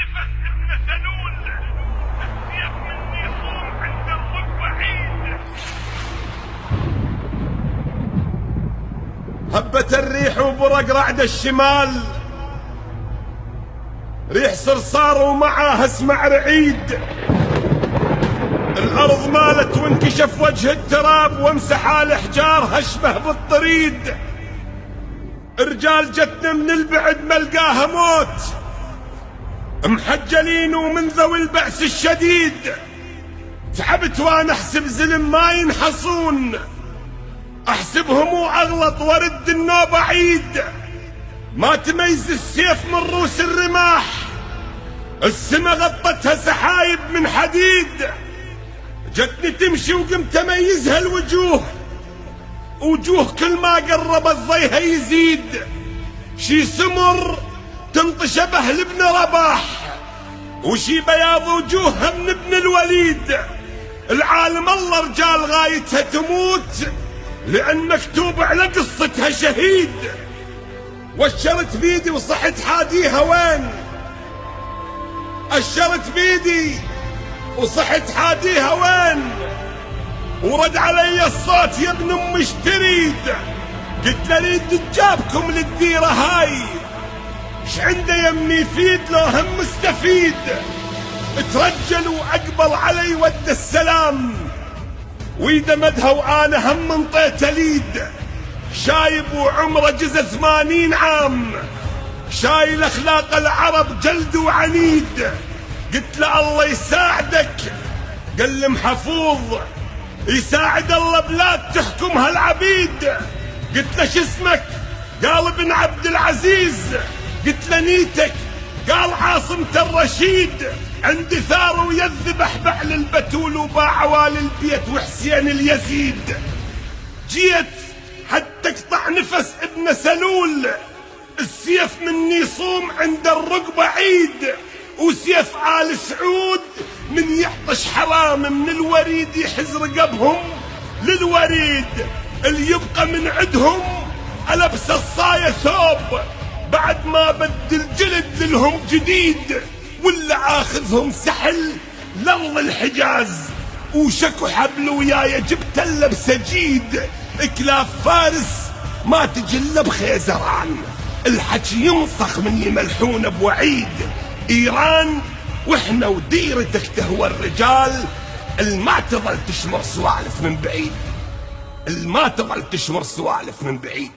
نفس ابن سلول، السيف مني صوم عند الركبة عيد. هبت الريح وبرق رعد الشمال، ريح صرصار ومعاه اسمع رعيد. الارض مالت وانكشف وجه التراب وامسح الاحجار هشبه بالطريد. رجال جتنا من البعد ملقاها موت، محجلين ومن ذوي البأس الشديد. تعبت وانا احسب زلم ما ينحصون، احسبهم واغلط وارد النوبة عيد. ما تميز السيف من روس الرماح، السما غطتها سحايب من حديد. جتني تمشي وقمت اميزها الوجوه، وجوه كل ما قربت ضيها يزيد. شي سمر تنطش به لابن رباح، وشي بياض وجوهها من ابن الوليد. العالم الله رجال غايتها تموت، لأن مكتوب على قصتها شهيد. وشرت بيدي وصحت حاديها وين، أشرت بيدي وصحت حاديها وين. ورد علي الصوت يا ابن ام اشتريد، قلت له ريد جابكم للديرة هاي، ايش عنده يمي يفيد لو هم مستفيد. ترجل واقبل علي ود السلام، ويده مدها وانا هم انطيته ليد. شايب وعمره جزء 80 عام، شايل اخلاق العرب جلد وعنيد. قلت له الله يساعدك، قال لي محفوظ يساعد الله بلاد تحكمها العبيد. قلت له شو اسمك؟ قال ابن عبد العزيز. قلت له نيتك؟ قال عاصمة الرشيد. عندي ثار ويذبح بعل البتول وباع عوالي البيت وحسين اليزيد. جيت حتى اقطع نفس ابن سلول، السيف مني صوم عند الركبة عيد. وسيف آل سعود من يعطش حرام من الوريد يحز رقبهم للوريد. اللي يبقى من عدهم ألبس الصاية ثوب، بعد ما بدل جلد لهم جديد. ولا آخذهم سحل لله الحجاز، وشكو حبل وياي جبت له بسجيد. كلاف فارس ما تجل بخيزران، الحكي ينصخ من يملحون بوعيد. ايران واحنا وديرتك تهوى الرجال، الما تظل تشمر سوالف من بعيد، الما تظل تشمر سوالف من بعيد.